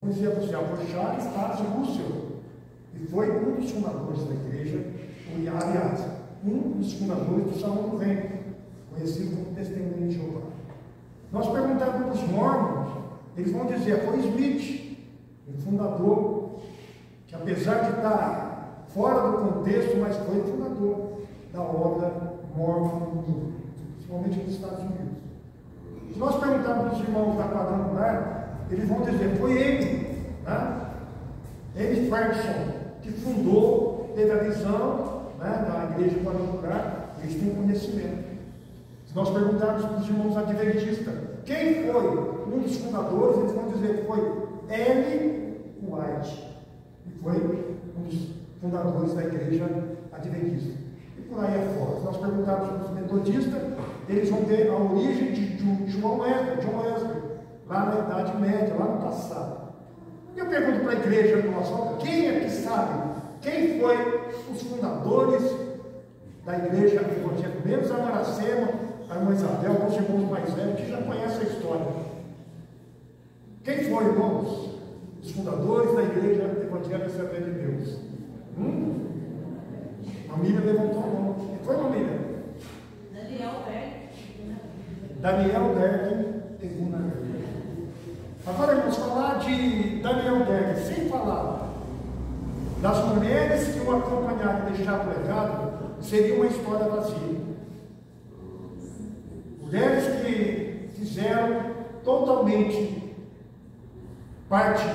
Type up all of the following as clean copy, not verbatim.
Dizia para você, foi Charles Taze Russell, e foi um dos fundadores da igreja, aliás, um dos fundadores do Salão do Reino, conhecido como Testemunho de Jeová. Nós perguntamos para os mormons, eles vão dizer, foi Smith, o fundador, que apesar de estar fora do contexto, mas foi o fundador da obra mormon no mundo, principalmente nos Estados Unidos. Se nós perguntarmos para os irmãos da Quadrangular, eles vão dizer, foi ele, né? Ele Ferguson, que fundou, teve a visão, né, da igreja quadrangular, eles têm conhecimento. Se nós perguntarmos para os irmãos adventistas, quem foi um dos fundadores, eles vão dizer que foi Ellen White, que foi um dos fundadores da igreja adventista. E por aí afora. Se nós perguntarmos para os metodistas, eles vão ter a origem de John Wesley, lá na Idade Média, lá no passado. E eu pergunto para a igreja nossa, quem é que sabe quem foi os fundadores da igreja evangélica? Menos a Maracema, a irmã Isabel, os irmãos mais velhos, que já conhecem a história. Quem foi, irmãos? Os fundadores da igreja evangélica Assembleia de Deus. Mamília levantou a mão. Quem foi, Mamília? Daniel Berg, Teguna. Agora vamos falar de Daniel Berg, sem falar das mulheres que o acompanharam e deixaram o legado, seria uma história vazia. Mulheres que fizeram totalmente parte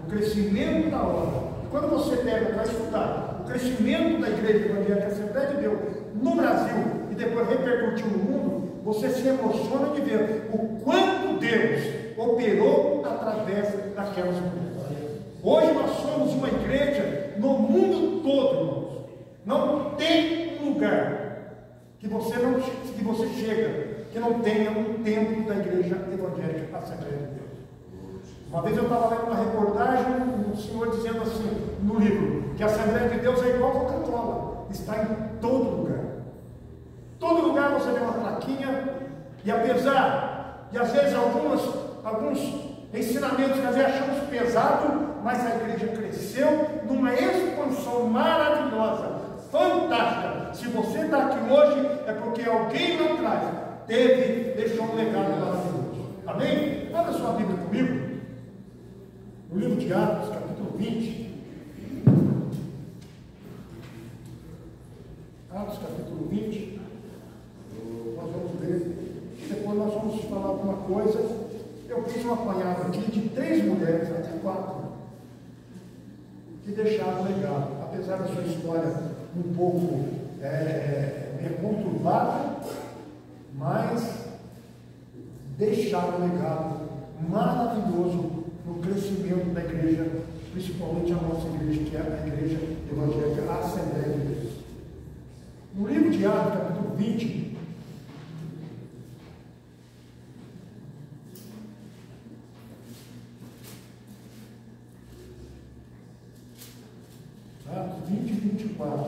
do crescimento da obra. Quando você pega para estudar o crescimento da igreja evangélica Assembleia de Deus no Brasil e depois repercutiu no mundo, você se emociona de ver o quanto Deus operou através daquelas mulheres. Hoje nós somos uma igreja no mundo todo, irmãos. Não tem um lugar que você chega que não tenha um templo da igreja evangélica Assembleia de Deus. Uma vez eu estava lendo uma reportagem, um senhor dizendo assim, no livro, que a Assembleia de Deus é igual a Coca-Cola, está em todo lugar. Todo lugar você vê uma plaquinha, e apesar de às vezes alguns ensinamentos que às vezes achamos pesado, mas a igreja cresceu numa expansão maravilhosa, fantástica. Se você está aqui hoje, é porque alguém lá atrás deixou um legado maravilhoso. Amém? Abra sua Bíblia comigo, no livro de Atos, capítulo 20. Atos, capítulo 20. Nós vamos ver, depois nós vamos falar alguma coisa. Eu fiz um apanhado aqui de 3 mulheres, até 4, que deixaram legado, apesar da sua história um pouco conturbada, mas deixaram legado maravilhoso no crescimento da igreja, principalmente a nossa igreja, que é a igreja evangélica Assembleia de Deus. No livro de Atos, capítulo 20, Atos 20 e 24.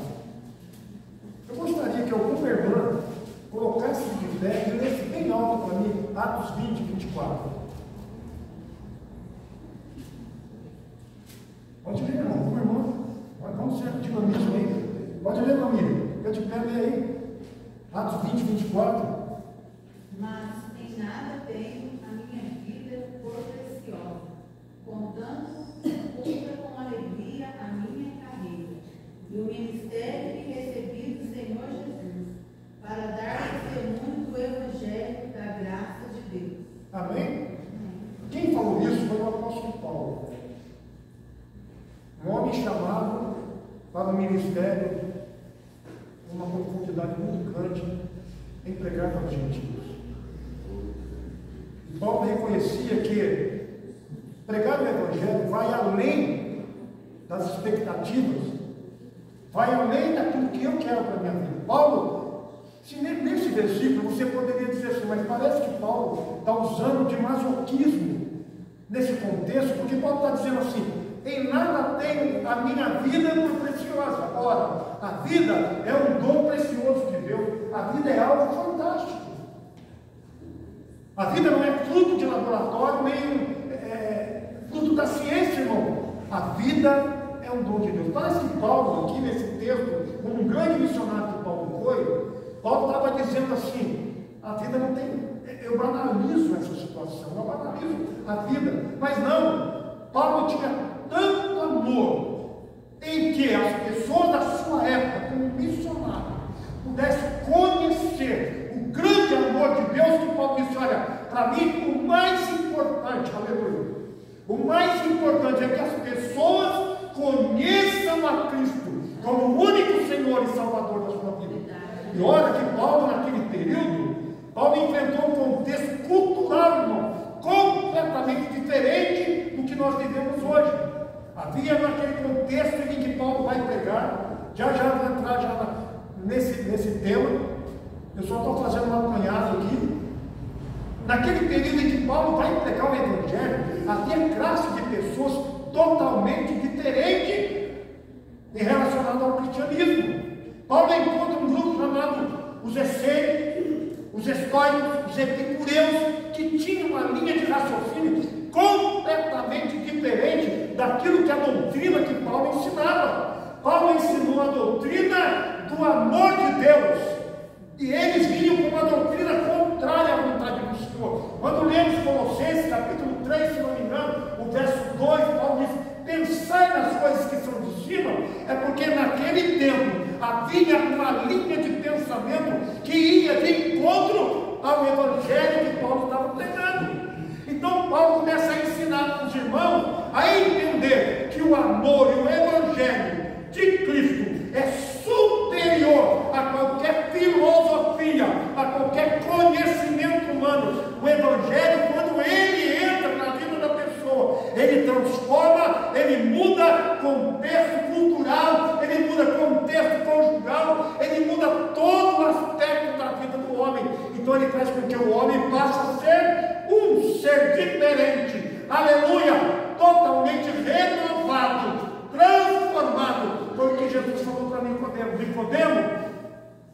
Eu gostaria que algum irmão colocasse de pé e lesse bem alto para mim, Atos 20 e 24. Pode ler, irmão, algum irmão? Vamos ser dinamismo aí. Pode ler, família. Fica de pé, lê aí. Atos 20 e 24. Mas em nada tenho a minha vida por preciosa, contanto cumpra com alegria a minha carreira e o ministério que recebi do Senhor Jesus, para dar testemunho do Evangelho da graça de Deus. Amém? Quem falou isso foi o apóstolo Paulo, um homem chamado para o ministério com uma profundidade muito grande em pregar para os gentios. E Paulo reconhecia que pregar o Evangelho vai além das expectativas, vai além daquilo que eu quero para a minha vida. Paulo, nesse versículo você poderia dizer assim, mas parece que Paulo está usando de masoquismo nesse contexto, porque Paulo está dizendo assim, em nada tenho a minha vida por preciosa. Ora, a vida é um dom precioso de Deus, a vida é algo fantástico. A vida não é fruto de laboratório, nem fruto da ciência A vida é um dom de Deus. Parece que Paulo, aqui nesse texto, como um grande missionário que Paulo foi, Paulo estava dizendo assim: a vida não tem. Eu banalizo essa situação, eu banalizo a vida. Mas não, Paulo tinha tanto amor em que as pessoas da sua época, como missionário, pudessem conhecer o grande amor de Deus, que Paulo disse: olha, para mim o mais importante, aleluia, o mais importante é que as pessoas conheçam a Cristo como o único Senhor e Salvador da sua vida. E olha que Paulo, naquele período, Paulo enfrentou um contexto cultural, irmão, completamente diferente do que nós vivemos hoje. Havia naquele contexto em que Paulo vai pregar, já vou entrar já nesse tema, eu só estou fazendo um apanhado aqui. Naquele período em que Paulo vai pregar o Evangelho, havia classe de pessoas totalmente diferentes em relacionado ao cristianismo. Paulo encontra um grupo chamado os essênios, os estoicos, os epicureus, que tinham uma linha de raciocínio completamente diferente daquilo que a doutrina que Paulo ensinava. Paulo ensinou a doutrina do amor de Deus, e eles vinham com uma doutrina contrária à vontade do Senhor. Quando lemos Colossenses capítulo 3, se não me engano, o verso 2, Paulo diz: pensai nas coisas que são de cima. É porque naquele tempo havia uma linha de pensamento que ia de encontro ao Evangelho que Paulo estava pregando. Então Paulo começa a ensinar os irmãos a entender que o amor e o Evangelho de Cristo é superior a qualquer filosofia, a qualquer conhecimento humano. O Evangelho, quando ele entra na vida da pessoa, ele transforma, ele muda contexto cultural, ele muda contexto conjugal, ele muda todo o aspecto da vida do homem. Então ele faz com que o homem passe a ser um ser diferente, aleluia, totalmente renovado, transformado. Porque Jesus falou para Nicodemo: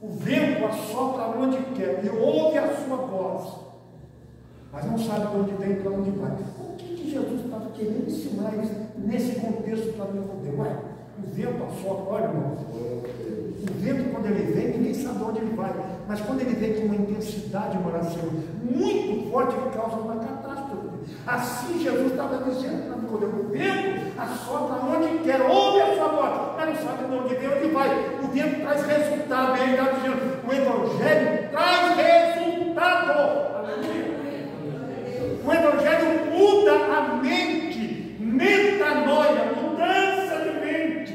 o vento assopra onde quer e ouve a sua voz, mas não sabe de onde vem e para onde vai. O que Jesus estava querendo ensinar nesse contexto para Nicodemo? O vento assopra, olha, irmão, o vento, quando ele vem, ninguém sabe onde ele vai, mas quando ele vem com uma intensidade, uma oração muito forte, ele causa uma catástrofe. Assim Jesus estava dizendo para Nicodemo: o vento assopra onde quer, ouve a sua voz, mas não sabe de onde vem, onde vai. O vento traz resultado. Ele está dizendo: o Evangelho traz resultado. O Evangelho muda a mente, metanoia, mudança de mente.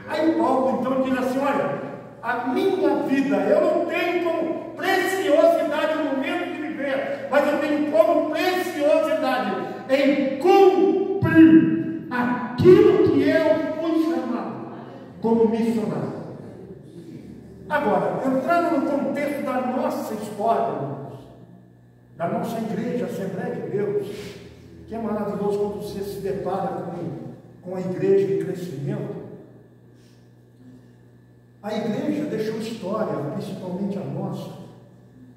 Aí Paulo então diz assim: olha, a minha vida, eu não tenho como preciosidade no momento de viver, mas eu tenho como preciosidade em cumprir aquilo que eu fui chamado como missionário. Agora, entrando no contexto da nossa história, irmãos, da nossa igreja, Assembleia de Deus, que é maravilhoso quando você se depara com a igreja em crescimento. A igreja deixou história, principalmente a nossa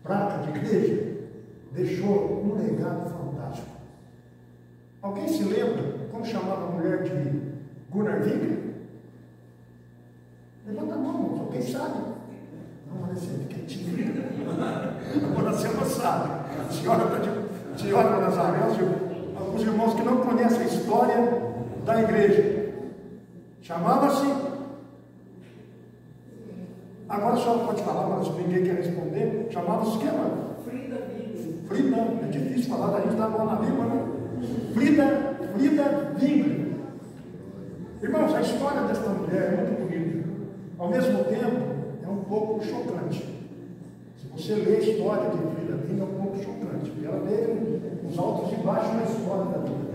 praça de igreja, deixou um legado fantástico. Alguém se lembra como chamava a mulher de Gunnar Wingren? Levanta a mão, irmãos, alguém sabe? Não, olha assim, quietinho. Agora a senhora sabe. A senhora está de senhora Nazaré, alguns irmãos que não conhecem a história da igreja. Chamava-se. Agora a senhora pode falar, mas ninguém quer responder. Chamava-se o que, mano? Frida Wingren. Frida, é difícil falar, a gente dá mão na língua, né? Frida Wingren. Irmãos, a história desta mulher é muito bonita. Ao mesmo tempo, é um pouco chocante. Se você lê a história de Frida Wingren, é um pouco chocante. Ela teve uns altos e baixos na história da vida.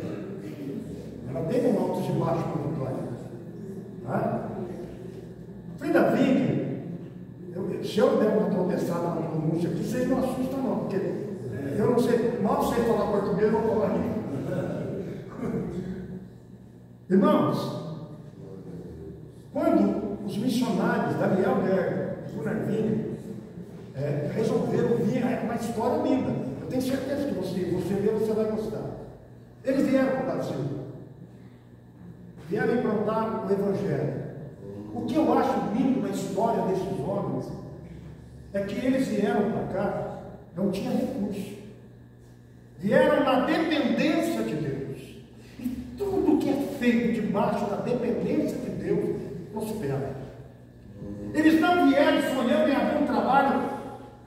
Ela teve um altos e baixos na vitória. Tá? Frida Wingren, se eu der uma tropeçada na pronúncia aqui, vocês não assustam não, porque eu não sei, mal sei falar português, não vou falar aqui. Irmãos, quando os missionários Daniel Berger e Gunnar Wingren resolveram vir, é uma história linda, eu tenho certeza que você ler, você vai gostar. Eles vieram para o Brasil, vieram implantar o Evangelho. O que eu acho lindo na história desses homens é que eles vieram para cá, não tinha recurso. Vieram na dependência de Deus. E tudo que é feito debaixo da dependência de Deus prospera. Eles não vieram sonhando em abrir um trabalho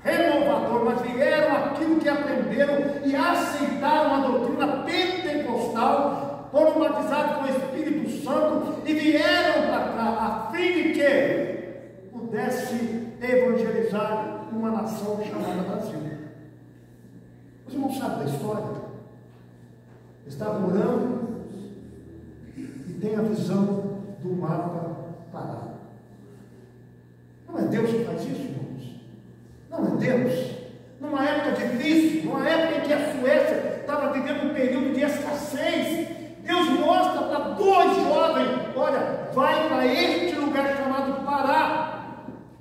renovador, mas vieram aquilo que aprenderam e aceitaram a doutrina pentecostal, foram batizados com o Espírito Santo e vieram para cá a fim de que pudesse evangelizar uma nação chamada Brasil. Os irmãos sabem da história? Estavam orando e tem a visão do mapa parado. Não é Deus que faz isso, irmãos? Não é Deus? Numa época difícil, numa época em que a Suécia estava vivendo um período de escassez, Deus mostra para dois jovens: olha, vai para este lugar chamado Pará.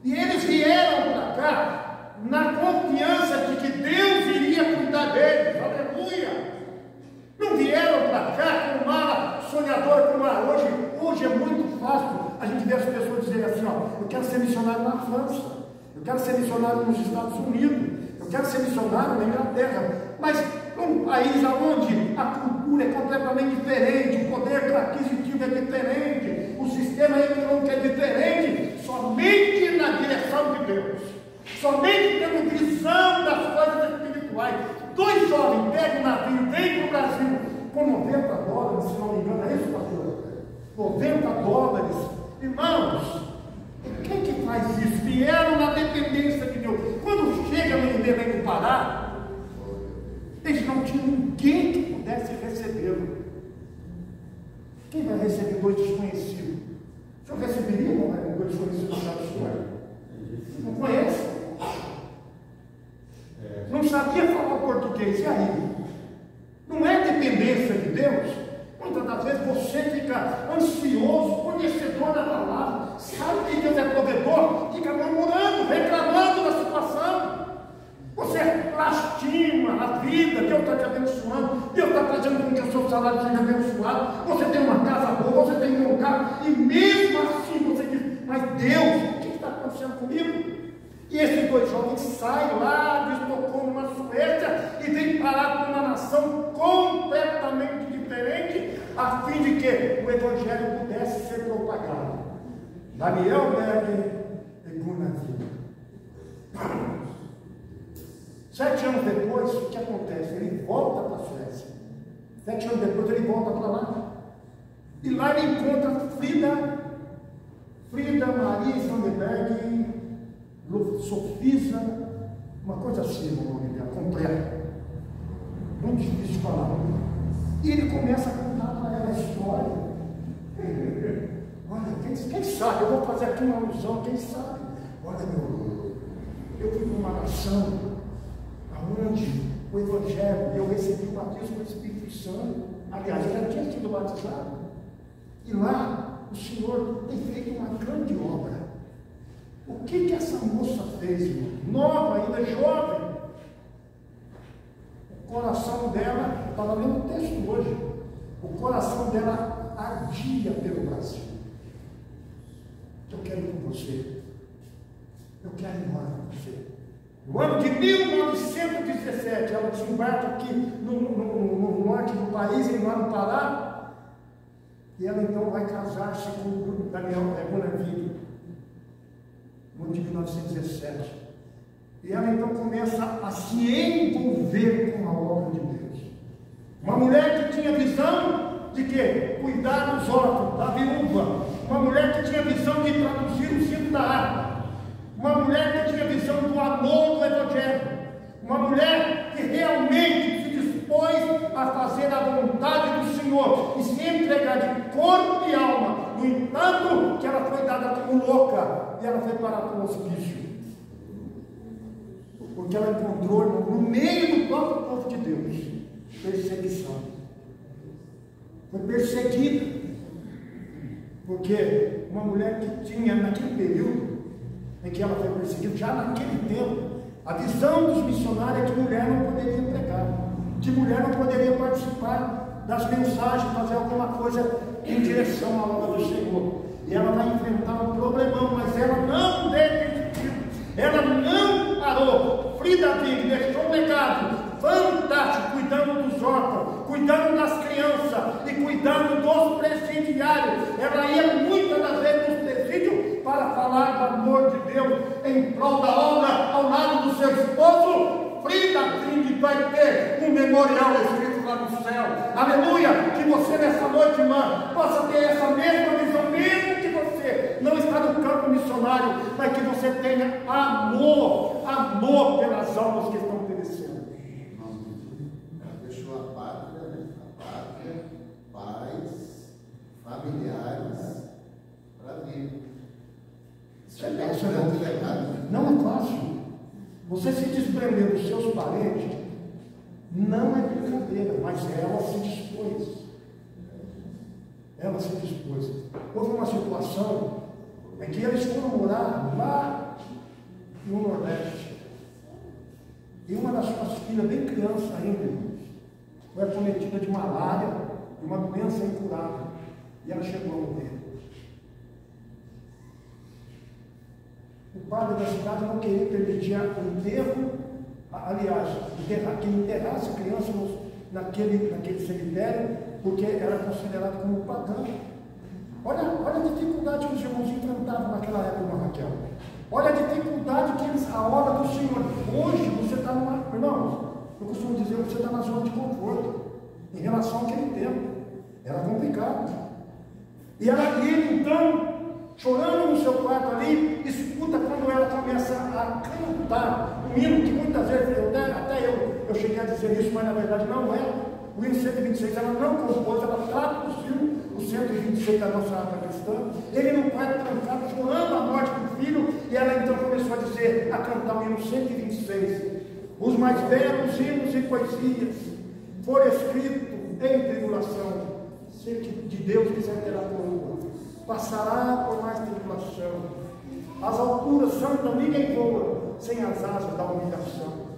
E eles vieram para cá na confiança de que Deus iria cuidar deles. Aleluia! Não vieram para cá com mala sonhadora, como hoje é muito fácil a gente ver as pessoas dizerem assim: ó, eu quero ser missionário na França, eu quero ser missionário nos Estados Unidos, eu quero ser missionário na Inglaterra. Mas um país onde a cultura é completamente diferente, o poder aquisitivo é diferente, o sistema econômico é diferente, somente na direção de Deus, somente tendo visão das coisas espirituais. Dois jovens pegam o navio, vêm para o Brasil com $90, se não me engano, é isso, pastor? $90. Irmãos, quem que faz isso? Vieram na dependência de Deus. Quando chega no Belém do Pará, eles não tinham ninguém que pudesse recebê-lo. Quem vai receber dois desconhecidos? O senhor receberia dois desconhecidos na sua? Não conhece? Não sabia falar português, e aí? Não é dependência de Deus? Muitas das vezes você fica ansioso, conhecedor da palavra, sabe que Deus é provedor, fica murmurando, reclamando da situação. Você lastima a vida, Deus está te abençoando, Deus está fazendo com que o seu salário seja abençoado, você tem uma casa boa, você tem um carro, e mesmo assim você diz: mas Deus, o que está acontecendo comigo? E esses dois jovens saem lá de Estocolmo, na Suécia, e vêm parar com uma nação completamente diferente, a fim de que o Evangelho pudesse ser propagado. Daniel Berg e Gunnar Wigge. 7 anos depois, o que acontece? Ele volta para a Suécia. 7 anos depois, ele volta para lá. E lá ele encontra Frida Maria Vandenberg, Sofisa, uma coisa assim, o nome dela, completa. Muito difícil de falar. E ele começa a contar para ela a história. Olha, quem sabe, eu vou fazer aqui uma alusão, quem sabe? Olha, eu fui para uma nação onde o Evangelho, eu recebi o batismo do Espírito Santo. Aliás, eu já tinha sido batizado. E lá, o Senhor tem feito uma grande obra. O que essa moça fez, irmão? Nova, ainda jovem. O coração dela, eu estava lendo o texto hoje, o coração dela ardia pelo Brasil. Eu quero ir com você. Eu quero ir embora com você. No ano de 1917, ela desembarca aqui no norte do país, lá no Pará, e ela então vai casar-se com o Daniel Gunnar Wigge, no ano de 1917. E ela então começa a se envolver com a obra de Deus. Uma mulher que tinha visão de quê? Cuidar dos órfãos, da viúva. Uma mulher que tinha visão de traduzir o sino da harpa. Uma mulher que tinha visão do amor do Evangelho. Uma mulher que realmente se dispôs a fazer a vontade do Senhor e se entregar de corpo e alma. No entanto, que ela foi dada como louca e ela foi parar para o hospício. Porque ela encontrou no meio do próprio povo de Deus perseguição. Foi perseguida. Porque uma mulher que tinha naquele período em que ela foi perseguida, já naquele tempo, a visão dos missionários é que mulher não poderia pregar, que mulher não poderia participar das mensagens, fazer alguma coisa em direção à obra do Senhor. E ela vai enfrentar um problemão, mas ela não desistiu, ela não parou. Frida Wig deixou um legado fantástico, cuidando dos órfãos, cuidando das crianças e cuidando dos presidiários. Ela ia muitas das vezes nos presídios para falar do amor de Deus em prol da obra, ao lado do seu esposo. Frida Wig vai ter um memorial escrito lá no céu. Aleluia! Que você nessa noite, irmã, possa ter essa mesma visão, mesmo que você não está no campo missionário, mas que você tenha amor pelas almas que estão perecendo. Deixou a pátria, né? A pátria, pais, familiares, para vir. Não é fácil. Você se desprender dos seus parentes não é brincadeira, mas ela se dispôs. Ela se dispôs. Houve uma situação em que eles foram morar lá no Nordeste. E uma das suas filhas, bem criança ainda, foi acometida de malária, de uma doença incurável. E ela chegou a morrer. O padre da cidade não queria permitir o enterro, aliás, que enterrasse a criança naquele cemitério, porque era considerado como pagão. Olha a dificuldade que os irmãos enfrentavam naquela época, Raquel. Olha a dificuldade que eles, a obra do Senhor. Hoje você está numa. Irmãos, eu costumo dizer que você está na zona de conforto em relação àquele tempo. Era complicado. E ele então, chorando no seu quarto ali, escuta quando ela começa a cantar um hino que muitas vezes, até eu cheguei a dizer isso, mas na verdade não é. O hino 126 ela não compôs, ela traduziu o 126 da nossa ata cristã. Ele no quarto trancado, chorando a morte do filho, e ela então começou a dizer, a cantar o hino 126. Os mais belos hinos e poesias foram escritos em tribulação. Se de Deus quiser terá coroa, passará por mais tribulação. As alturas santa ninguém voa sem as asas da humilhação.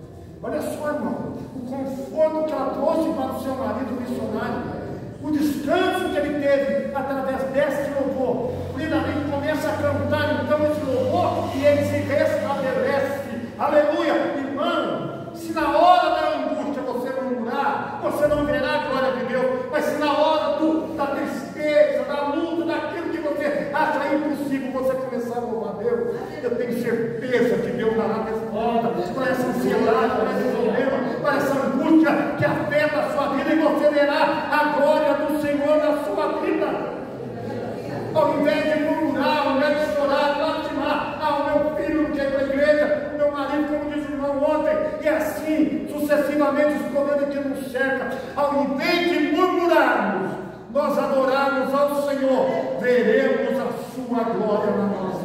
Olha só, irmão, o conforto que ela trouxe para o seu marido missionário, o descanso que ele teve através desse louvor. Primeiramente começa a cantar então esse louvor e ele se restabelece. Aleluia, irmão. Se na hora da angústia você murmurar, você não verá a glória de Deus. Mas se na hora da tristeza, da luta, daquilo que você acha impossível, você começar a louvar a Deus, eu tenho certeza que Deus dará resposta para essa ansiedade, para esse problema, para essa angústia que afeta a sua vida, e você verá a glória do Senhor na sua vida. Ao invés de murmurar, ao invés de chorar, lastimar, o meu filho não quer ir para a igreja, o meu marido, como disse o irmão ontem, e assim sucessivamente os problemas que nos cercam, ao invés de murmurarmos, nós adorarmos ao Senhor, veremos a sua glória na nossa